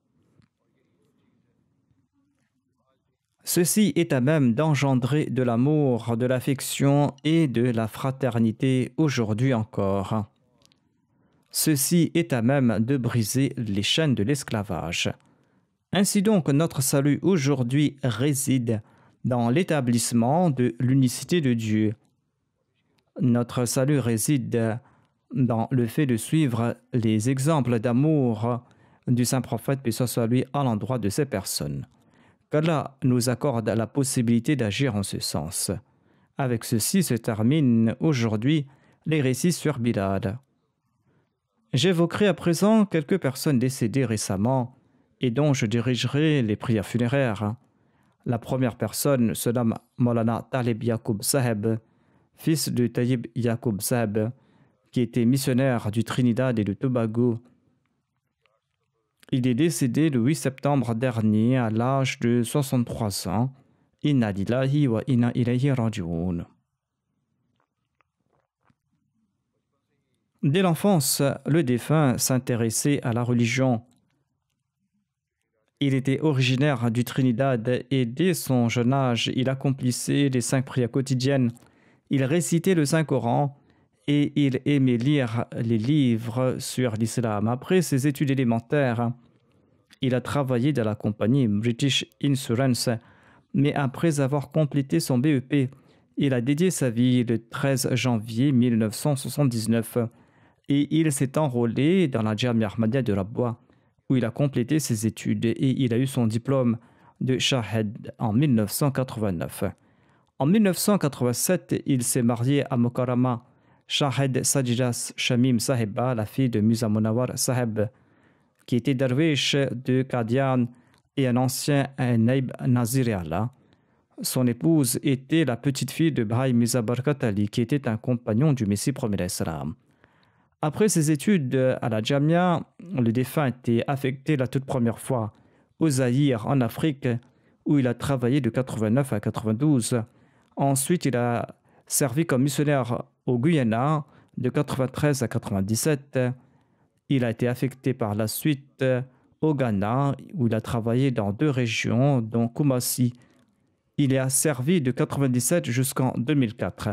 Ceci est à même d'engendrer de l'amour, de l'affection et de la fraternité aujourd'hui encore. Ceci est à même de briser les chaînes de l'esclavage. Ainsi donc, notre salut aujourd'hui réside dans l'établissement de l'unicité de Dieu. Notre salut réside dans le fait de suivre les exemples d'amour du saint prophète, paix soit sur lui, à l'endroit de ces personnes. qu'Allah nous accorde la possibilité d'agir en ce sens. Avec ceci se terminent aujourd'hui les récits sur Bilal. J'évoquerai à présent quelques personnes décédées récemment et dont je dirigerai les prières funéraires. La première personne se nomme Maulana Talib Yaqub Saheb, fils de Tayyib Yaqub Saheb, qui était missionnaire du Trinidad et du Tobago. Il est décédé le 8 septembre dernier à l'âge de 63 ans Inna lillahi wa inna ilayhi raji'un. Dès l'enfance, le défunt s'intéressait à la religion. Il était originaire du Trinidad et dès son jeune âge, il accomplissait les 5 prières quotidiennes. Il récitait le Saint-Coran et il aimait lire les livres sur l'islam. Après ses études élémentaires, il a travaillé dans la compagnie British Insurance, mais après avoir complété son BEP, il a dédié sa vie le 13 janvier 1979 et il s'est enrôlé dans la Jamia Ahmadiyya de Rabwa, où il a complété ses études et il a eu son diplôme de Shahed en 1989. En 1987, il s'est marié à Mokarama Shahed Sajidas Shamim Sahiba, la fille de Musa Munawar Sahib, qui était derviche de Qadian et un ancien Naib Nazir Allah. Son épouse était la petite fille de Bhai Mirza Barkat Ali, qui était un compagnon du Messie premier Islam. Après ses études à la Jamia, le défunt a été affecté la toute première fois au Zaïre, en Afrique, où il a travaillé de 89 à 92. Ensuite, il a servi comme missionnaire au Guyana de 93 à 97. Il a été affecté par la suite au Ghana, où il a travaillé dans 2 régions, dont Kumasi. Il a servi de 97 jusqu'en 2004.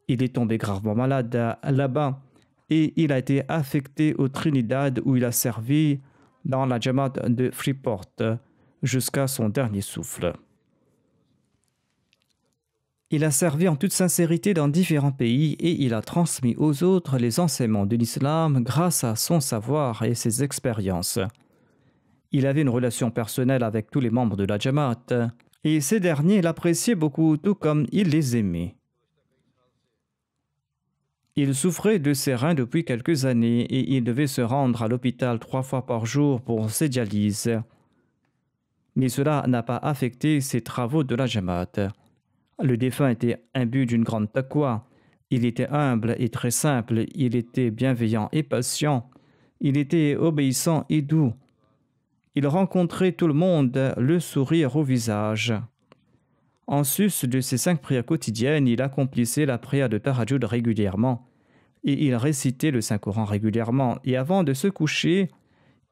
Il est tombé gravement malade là-bas et il a été affecté au Trinidad où il a servi dans la Jamaat de Freeport jusqu'à son dernier souffle. Il a servi en toute sincérité dans différents pays et il a transmis aux autres les enseignements de l'islam grâce à son savoir et ses expériences. Il avait une relation personnelle avec tous les membres de la Jamaat et ces derniers l'appréciaient beaucoup, tout comme il les aimait. Il souffrait de ses reins depuis quelques années et il devait se rendre à l'hôpital 3 fois par jour pour ses dialyses. Mais cela n'a pas affecté ses travaux de la Jamaat. Le défunt était imbu d'une grande taqwa. Il était humble et très simple. Il était bienveillant et patient. Il était obéissant et doux. Il rencontrait tout le monde, le sourire au visage. En sus de ses 5 prières quotidiennes, il accomplissait la prière de Tahajjud régulièrement et il récitait le Saint-Coran régulièrement. Et avant de se coucher,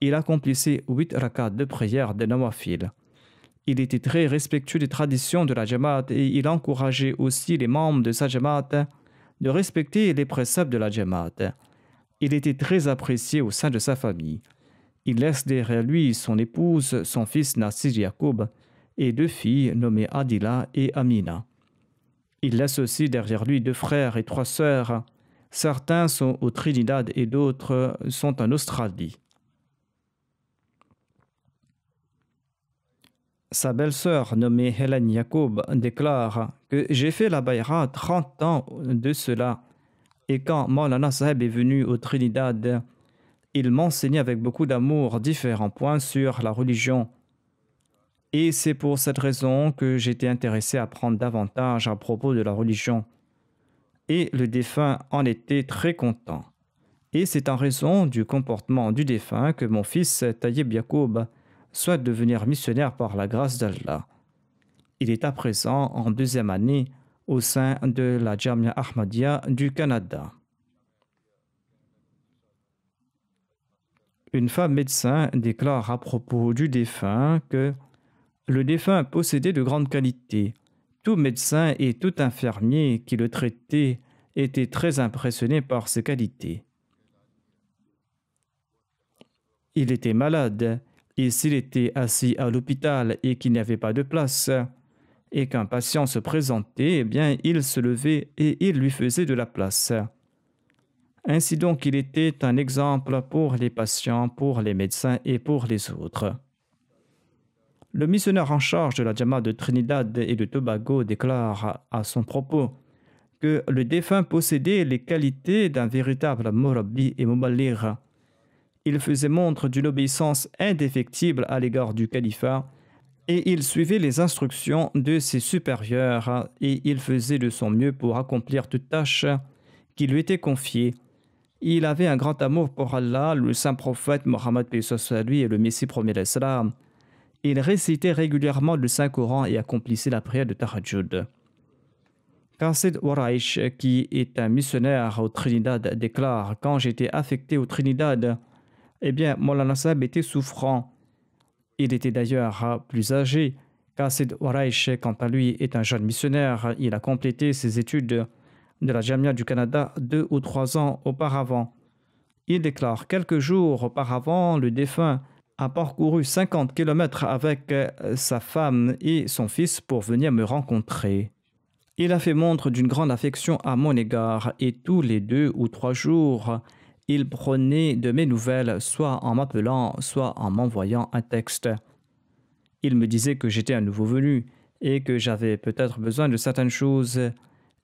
il accomplissait 8 rakats de prière de Nawafil. Il était très respectueux des traditions de la Jamaat et il encourageait aussi les membres de sa Jamaat de respecter les préceptes de la Jamaat. Il était très apprécié au sein de sa famille. Il laisse derrière lui son épouse, son fils Nassir Yacoub et 2 filles nommées Adila et Amina. Il laisse aussi derrière lui 2 frères et 3 sœurs. Certains sont au Trinidad et d'autres sont en Australie. Sa belle-sœur nommée Hélène Yacoub déclare que j'ai fait la Bayra 30 ans de cela et quand Maulana Sahib est venu au Trinidad, il m'enseignait avec beaucoup d'amour différents points sur la religion. Et c'est pour cette raison que j'étais intéressé à apprendre davantage à propos de la religion. Et le défunt en était très content. Et c'est en raison du comportement du défunt que mon fils Tayyib Yacoub souhaite devenir missionnaire par la grâce d'Allah. Il est à présent en 2e année au sein de la Jamia Ahmadiyya du Canada. Une femme médecin déclare à propos du défunt que le défunt possédait de grandes qualités. Tout médecin et tout infirmier qui le traitait était très impressionné par ses qualités. Il était malade et s'il était assis à l'hôpital et qu'il n'y avait pas de place et qu'un patient se présentait, eh bien il se levait et il lui faisait de la place. Ainsi donc, il était un exemple pour les patients, pour les médecins et pour les autres. Le missionnaire en charge de la Jamaat de Trinidad et de Tobago déclare à son propos que le défunt possédait les qualités d'un véritable Murabbi et Muballigh. Il faisait montre d'une obéissance indéfectible à l'égard du califat et il suivait les instructions de ses supérieurs et il faisait de son mieux pour accomplir toute tâche qui lui était confiée. Il avait un grand amour pour Allah, le saint prophète Mohammed lui et le Messie premier d'Islam. Il récitait régulièrement le Saint-Coran et accomplissait la prière de Tahajjud. Qasid Waraish, qui est un missionnaire au Trinidad, déclare: quand j'étais affecté au Trinidad, eh bien, Maulana Saheb était souffrant. Il était d'ailleurs plus âgé. Qasid Waraish, quant à lui, est un jeune missionnaire. Il a complété ses études de la Jamia du Canada 2 ou 3 ans auparavant. Il déclare: quelques jours auparavant, le défunt a parcouru 50 km avec sa femme et son fils pour venir me rencontrer. Il a fait montre d'une grande affection à mon égard et tous les 2 ou 3 jours, il prenait de mes nouvelles, soit en m'appelant, soit en m'envoyant un texte. Il me disait que j'étais un nouveau venu et que j'avais peut-être besoin de certaines choses,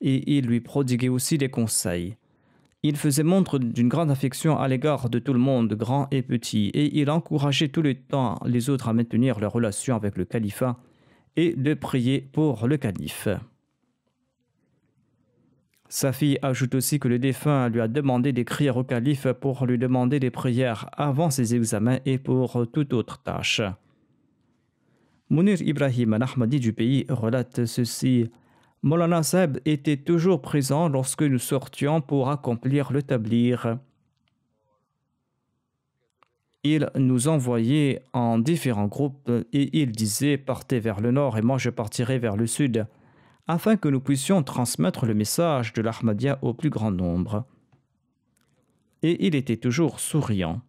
et il lui prodiguait aussi des conseils. Il faisait montre d'une grande affection à l'égard de tout le monde, grand et petit, et il encourageait tout le temps les autres à maintenir leurs relations avec le califat et de prier pour le calife. Sa fille ajoute aussi que le défunt lui a demandé d'écrire au calife pour lui demander des prières avant ses examens et pour toute autre tâche. Munir Ibrahim, un Ahmadi du pays, relate ceci: Maulana Saheb était toujours présent lorsque nous sortions pour accomplir le tablir. Il nous envoyait en différents groupes et il disait: partez vers le nord et moi je partirai vers le sud, afin que nous puissions transmettre le message de l'Ahmadiyya au plus grand nombre. Et il était toujours souriant.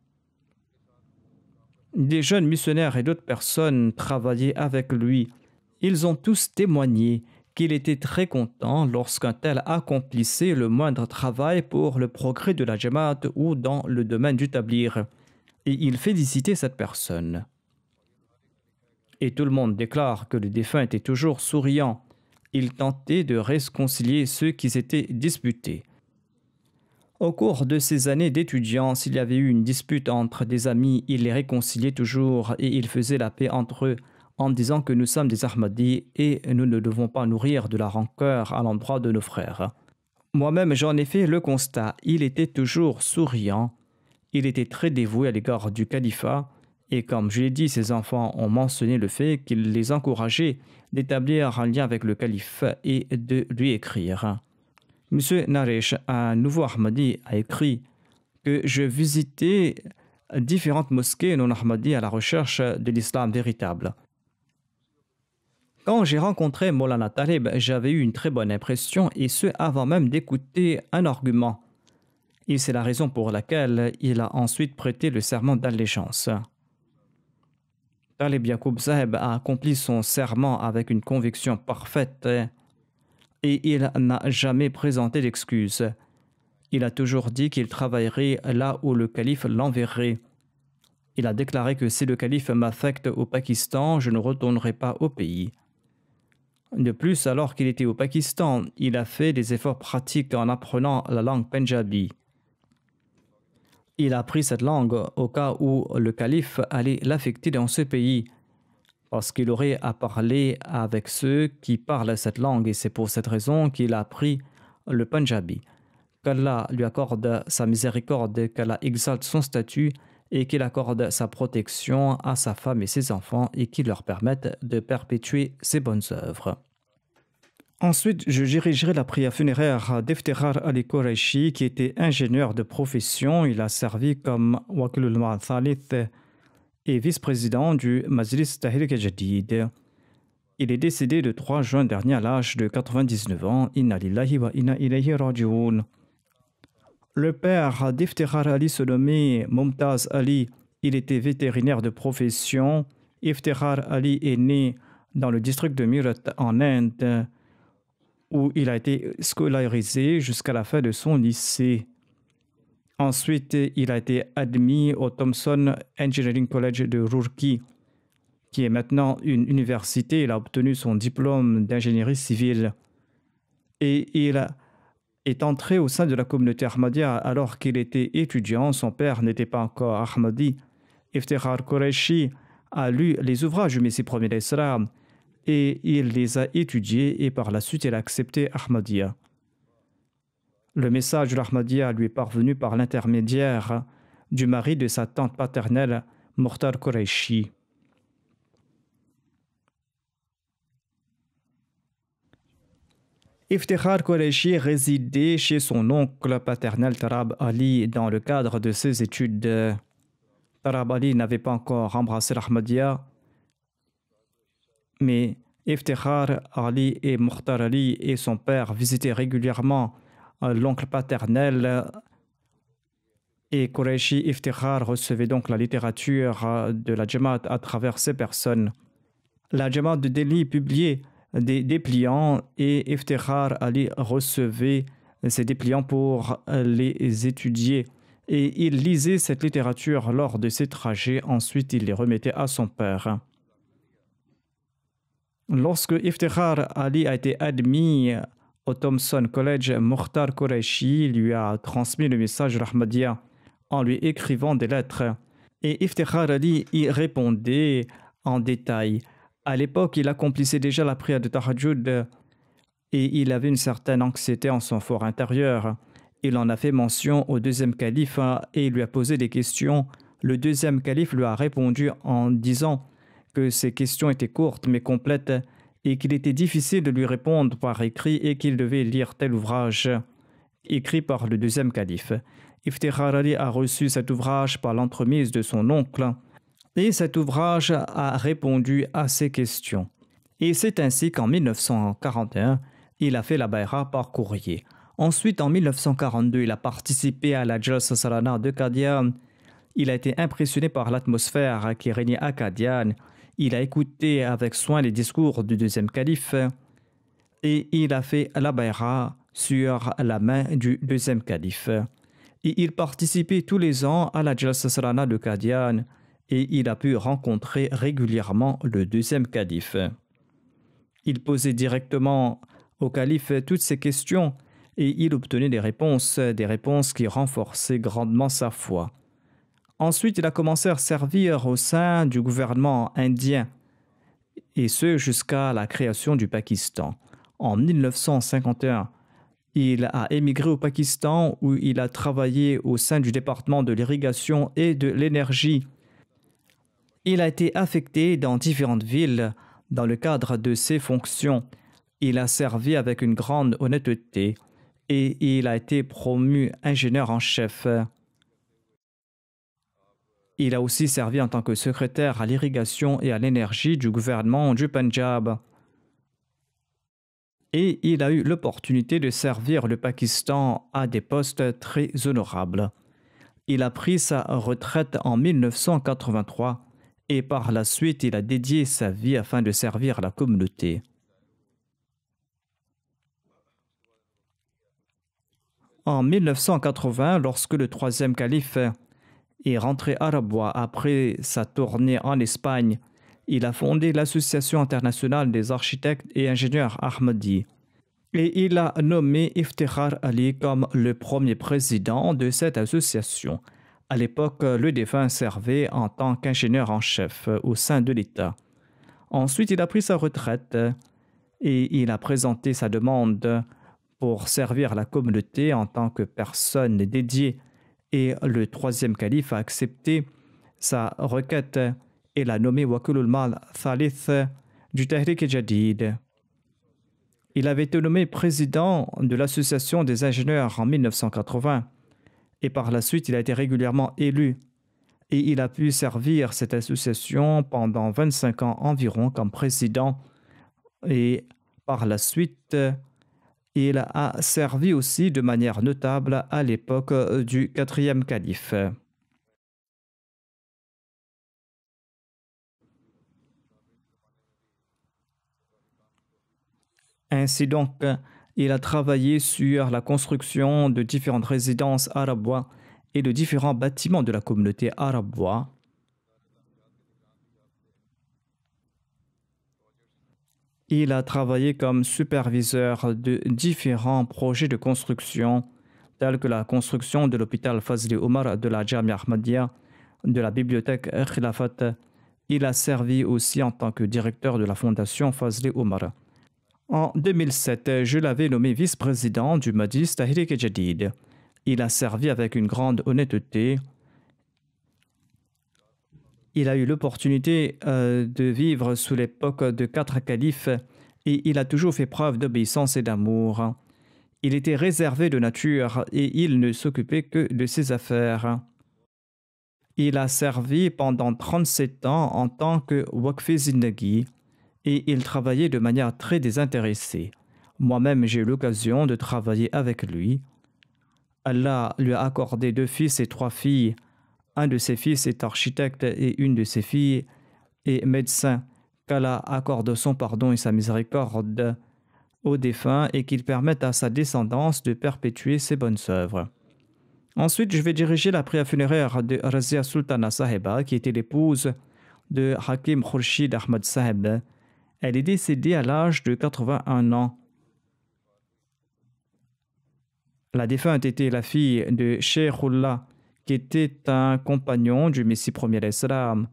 Des jeunes missionnaires et d'autres personnes travaillaient avec lui. Ils ont tous témoigné qu'il était très content lorsqu'un tel accomplissait le moindre travail pour le progrès de la Jamaat ou dans le domaine du tablir. Et il félicitait cette personne. Et tout le monde déclare que le défunt était toujours souriant. Il tentait de réconcilier ceux qui s'étaient disputés. Au cours de ces années d'étudiant, s'il y avait eu une dispute entre des amis, il les réconciliait toujours et il faisait la paix entre eux en disant que nous sommes des Ahmadis et nous ne devons pas nourrir de la rancœur à l'endroit de nos frères. Moi-même, j'en ai fait le constat. Il était toujours souriant. Il était très dévoué à l'égard du califat. Et comme je l'ai dit, ses enfants ont mentionné le fait qu'il les encourageait d'établir un lien avec le calife et de lui écrire. Monsieur Naresh, un nouveau Ahmadi, a écrit que je visitais différentes mosquées non Ahmadi à la recherche de l'islam véritable. Quand j'ai rencontré Maulana Talib, j'avais eu une très bonne impression, et ce avant même d'écouter un argument. Et c'est la raison pour laquelle il a ensuite prêté le serment d'allégeance. Talib Yaqub Saheb a accompli son serment avec une conviction parfaite et il n'a jamais présenté d'excuses. Il a toujours dit qu'il travaillerait là où le calife l'enverrait. Il a déclaré que si le calife m'affecte au Pakistan, je ne retournerai pas au pays. De plus, alors qu'il était au Pakistan, il a fait des efforts pratiques en apprenant la langue Punjabi. Il a appris cette langue au cas où le calife allait l'affecter dans ce pays, parce qu'il aurait à parler avec ceux qui parlent cette langue, et c'est pour cette raison qu'il a appris le Punjabi. Qu'Allah lui accorde sa miséricorde, qu'Allah exalte son statut et qu'il accorde sa protection à sa femme et ses enfants et qu'il leur permette de perpétuer ses bonnes œuvres. Ensuite, je dirigerai la prière funéraire d'Iftikhar Ali Qureshi, qui était ingénieur de profession. Il a servi comme Wakilul Ma'athalith et vice-président du Majlis Tahrik Jadid. Il est décédé le 3 juin dernier à l'âge de 99 ans. Inna lillahi wa inna ilayhi raji'un. Le père d'Iftikhar Ali se nommait Mumtaz Ali. Il était vétérinaire de profession. Iftikhar Ali est né dans le district de Meerut en Inde, où il a été scolarisé jusqu'à la fin de son lycée. Ensuite, il a été admis au Thomson Engineering College de Roorkee, qui est maintenant une université. Il a obtenu son diplôme d'ingénierie civile. Et il est entré au sein de la communauté Ahmadiyya alors qu'il était étudiant. Son père n'était pas encore Ahmadi. Iftikhar Qureshi a lu les ouvrages du Messie premier d'Islam et il les a étudiés et par la suite il a accepté Ahmadiyya. Le message de l'Ahmadiyya lui est parvenu par l'intermédiaire du mari de sa tante paternelle, Mukhtar Qureshi. Iftikhar Qureshi résidait chez son oncle paternel Tarab Ali dans le cadre de ses études. Tarab Ali n'avait pas encore embrassé l'Ahmadiyya, mais Iftikhar Ali et Mukhtar Ali et son père visitaient régulièrement l'oncle paternel et Qureshi Iftikhar recevait donc la littérature de la Jamaat à travers ces personnes. La Jamaat de Delhi publiait des dépliants et Iftikhar Ali recevait ces dépliants pour les étudier et il lisait cette littérature lors de ses trajets. Ensuite, il les remettait à son père. Lorsque Iftikhar Ali a été admis au Thomson College, Mukhtar Qureshi lui a transmis le message de l'Ahmadiyya en lui écrivant des lettres. Et Iftikhar Ali y répondait en détail. À l'époque, il accomplissait déjà la prière de Tahajjud et il avait une certaine anxiété en son fort intérieur. Il en a fait mention au deuxième calife et il lui a posé des questions. Le deuxième calife lui a répondu en disant que ses questions étaient courtes mais complètes et qu'il était difficile de lui répondre par écrit et qu'il devait lire tel ouvrage écrit par le deuxième calife. Iftikhar Ali a reçu cet ouvrage par l'entremise de son oncle et cet ouvrage a répondu à ses questions. Et c'est ainsi qu'en 1941, il a fait la Bayra par courrier. Ensuite, en 1942, il a participé à la Jalsa Salana de Qadian. Il a été impressionné par l'atmosphère qui régnait à Qadian. Il a écouté avec soin les discours du deuxième calife et il a fait la Bayra sur la main du deuxième calife. Et il participait tous les ans à la Jalsa Salana de Qadian et il a pu rencontrer régulièrement le deuxième calife. Il posait directement au calife toutes ses questions et il obtenait des réponses qui renforçaient grandement sa foi. Ensuite, il a commencé à servir au sein du gouvernement indien, et ce jusqu'à la création du Pakistan. En 1951, il a émigré au Pakistan où il a travaillé au sein du département de l'irrigation et de l'énergie. Il a été affecté dans différentes villes dans le cadre de ses fonctions. Il a servi avec une grande honnêteté et il a été promu ingénieur en chef. Il a aussi servi en tant que secrétaire à l'irrigation et à l'énergie du gouvernement du Punjab. Et il a eu l'opportunité de servir le Pakistan à des postes très honorables. Il a pris sa retraite en 1983 et par la suite, il a dédié sa vie afin de servir la communauté. En 1980, lorsque le troisième calife est rentré à Rabwa après sa tournée en Espagne, il a fondé l'Association internationale des architectes et ingénieurs Ahmadi. Et il a nommé Iftikhar Ali comme le premier président de cette association. À l'époque, le défunt servait en tant qu'ingénieur en chef au sein de l'État. Ensuite, il a pris sa retraite et il a présenté sa demande pour servir la communauté en tant que personne dédiée. Et le troisième calife a accepté sa requête et l'a nommé Wakilul Mal Thalith du Tahrik Jadid. Il avait été nommé président de l'Association des ingénieurs en 1980 et par la suite il a été régulièrement élu et il a pu servir cette association pendant 25 ans environ comme président et par la suite il a servi aussi de manière notable à l'époque du quatrième calife. Ainsi donc, il a travaillé sur la construction de différentes résidences arabois et de différents bâtiments de la communauté arabois. Il a travaillé comme superviseur de différents projets de construction, tels que la construction de l'hôpital Fazli Omar, de la Jamia Ahmadiyya, de la bibliothèque Khilafat. Il a servi aussi en tant que directeur de la fondation Fazli Omar. En 2007, je l'avais nommé vice-président du Majlis Tahrik Jadid. Il a servi avec une grande honnêteté. Il a eu l'opportunité de vivre sous l'époque de 4 califes et il a toujours fait preuve d'obéissance et d'amour. Il était réservé de nature et il ne s'occupait que de ses affaires. Il a servi pendant 37 ans en tant que Waqf Zindagi et il travaillait de manière très désintéressée. Moi-même, j'ai eu l'occasion de travailler avec lui. Allah lui a accordé 2 fils et 3 filles. Un de ses fils est architecte et une de ses filles est médecin. Qu'Allah accorde son pardon et sa miséricorde aux défunts et qu'il permette à sa descendance de perpétuer ses bonnes œuvres. Ensuite, je vais diriger la prière funéraire de Razia Sultana Sahiba, qui était l'épouse de Hakim Khurshid Ahmad Sahib. Elle est décédée à l'âge de 81 ans. La défunte était la fille de Sheikhullah, qui était un compagnon du Messie premier l'Islam.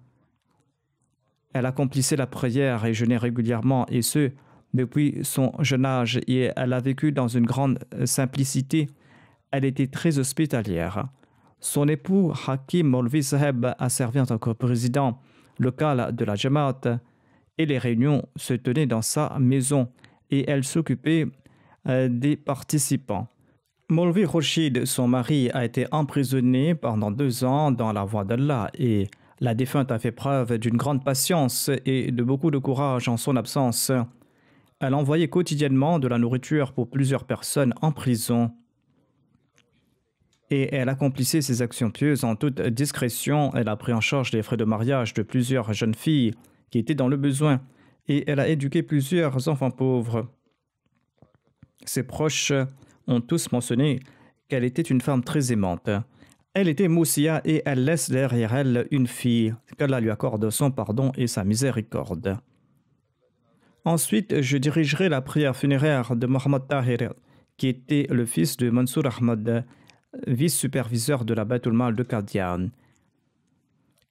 Elle accomplissait la prière et jeûnait régulièrement, et ce, depuis son jeune âge, et elle a vécu dans une grande simplicité. Elle était très hospitalière. Son époux, Hakim Maulvi Saheb, a servi en tant que président local de la Jamaat, et les réunions se tenaient dans sa maison, et elle s'occupait des participants. Maulvi Khurshid, son mari, a été emprisonné pendant 2 ans dans la voie d'Allah, et la défunte a fait preuve d'une grande patience et de beaucoup de courage en son absence. Elle envoyait quotidiennement de la nourriture pour plusieurs personnes en prison. Et elle accomplissait ses actions pieuses en toute discrétion. Elle a pris en charge les frais de mariage de plusieurs jeunes filles qui étaient dans le besoin. Et elle a éduqué plusieurs enfants pauvres. Ses proches ont tous mentionné qu'elle était une femme très aimante. Elle était Moussia et elle laisse derrière elle une fille, qu'Allah lui accorde son pardon et sa miséricorde. Ensuite, je dirigerai la prière funéraire de Mohamed Tahir, qui était le fils de Mansour Ahmad, vice-superviseur de la Baytul Mal de Qadian.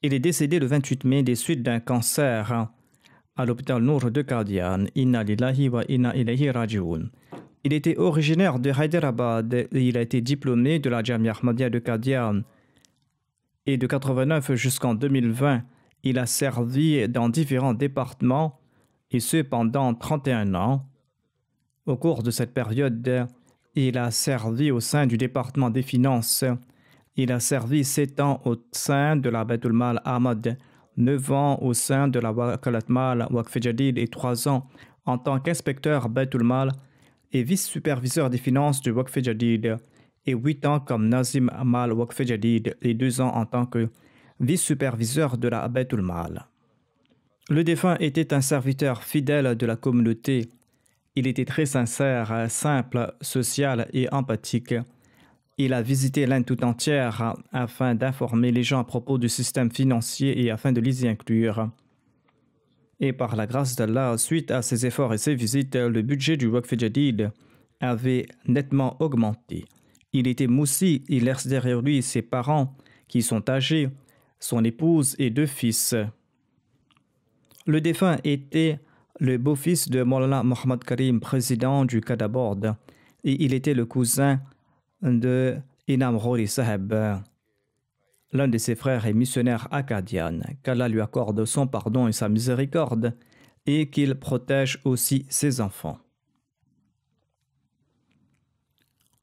Il est décédé le 28 mai des suites d'un cancer à l'hôpital Nour de Qadian. Inna lillahi wa inna ilayhi raji'un. Il était originaire de Hyderabad et il a été diplômé de la Jamia Ahmadiyya de Qadian. Et de 89 jusqu'en 2020, il a servi dans différents départements, et ce pendant 31 ans. Au cours de cette période, il a servi au sein du département des finances. Il a servi 7 ans au sein de la Baytul Mal Ahmad, 9 ans au sein de la Wakalat Mal Waqf Jadid et 3 ans en tant qu'inspecteur Baytul Mal et vice-superviseur des finances du Waqf Jadid, et 8 ans comme Nazim Mal Waqf Jadid et 2 ans en tant que vice-superviseur de la Baytul Mal. Le défunt était un serviteur fidèle de la communauté. Il était très sincère, simple, social et empathique. Il a visité l'Inde tout entière afin d'informer les gens à propos du système financier et afin de les y inclure. Et par la grâce d'Allah, suite à ses efforts et ses visites, le budget du Waqf Jadid avait nettement augmenté. Il était moussi, il laisse derrière lui ses parents qui sont âgés, son épouse et 2 fils. Le défunt était le beau-fils de Maulana Mohammad Karim, président du Kadabord, et il était le cousin de Inam Ghori Saheb. L'un de ses frères est missionnaire à Qadian. Qu'Allah lui accorde son pardon et sa miséricorde, et qu'il protège aussi ses enfants.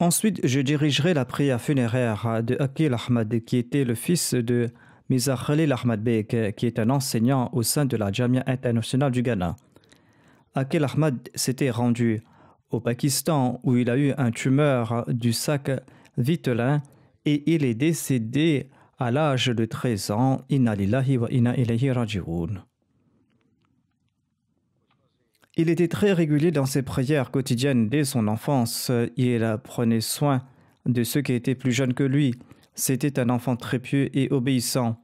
Ensuite, je dirigerai la prière funéraire de Akil Ahmad, qui était le fils de Mirza Khalil Ahmad Bek, qui est un enseignant au sein de la Jamia internationale du Ghana. Akil Ahmad s'était rendu au Pakistan où il a eu un tumeur du sac vitelin et il est décédé à l'âge de 13 ans. Inna lillahi wa inna ilayhi raji'un. Il était très régulier dans ses prières quotidiennes dès son enfance. Il prenait soin de ceux qui étaient plus jeunes que lui. C'était un enfant très pieux et obéissant.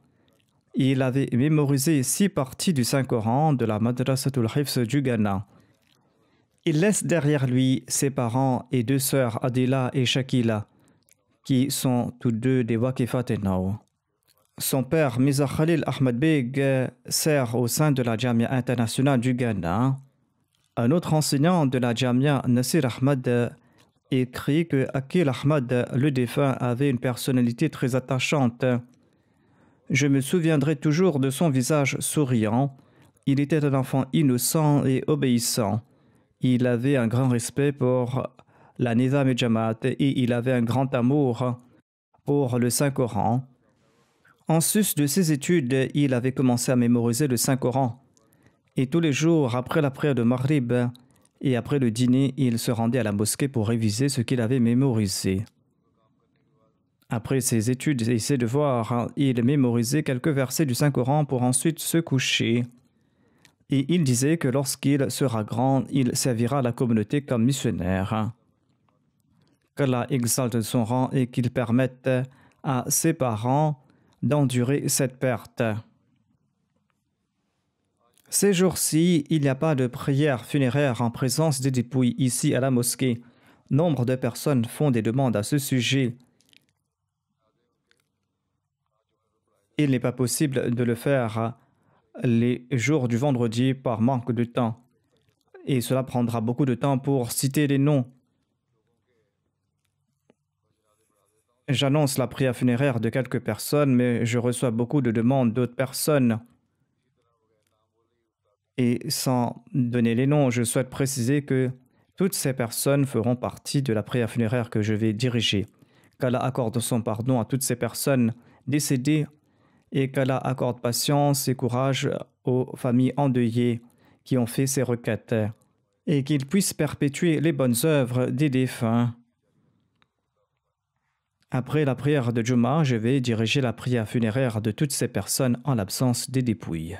Il avait mémorisé 6 parties du Saint-Coran de la Madrasatul Hifz du Ghana. Il laisse derrière lui ses parents et 2 sœurs, Adila et Shakila, qui sont tous 2 des Waqifat Nao. Son père, Mirza Khalil Ahmad Beg, sert au sein de la Jamia internationale du Ghana. Un autre enseignant de la Jamia, Nasir Ahmad, écrit que Akil Ahmad, le défunt, avait une personnalité très attachante. Je me souviendrai toujours de son visage souriant. Il était un enfant innocent et obéissant. il avait un grand respect pour la Nizam et Jamaat et il avait un grand amour pour le Saint-Coran. En sus de ses études, il avait commencé à mémoriser le Saint-Coran. Et tous les jours, après la prière de Maghrib et après le dîner, il se rendait à la mosquée pour réviser ce qu'il avait mémorisé. Après ses études et ses devoirs, il mémorisait quelques versets du Saint-Coran pour ensuite se coucher. Et il disait que lorsqu'il sera grand, il servira la communauté comme missionnaire. Qu'Allah exalte son rang et qu'il permette à ses parents d'endurer cette perte. Ces jours-ci, il n'y a pas de prière funéraire en présence des dépouilles ici à la mosquée. Nombre de personnes font des demandes à ce sujet. Il n'est pas possible de le faire les jours du vendredi par manque de temps. Et cela prendra beaucoup de temps pour citer les noms. J'annonce la prière funéraire de quelques personnes, mais je reçois beaucoup de demandes d'autres personnes. Et sans donner les noms, je souhaite préciser que toutes ces personnes feront partie de la prière funéraire que je vais diriger. Qu'Allah accorde son pardon à toutes ces personnes décédées et qu'Allah accorde patience et courage aux familles endeuillées qui ont fait ces requêtes et qu'il puisse perpétuer les bonnes œuvres des défunts. Après la prière de Juma, je vais diriger la prière funéraire de toutes ces personnes en l'absence des dépouilles.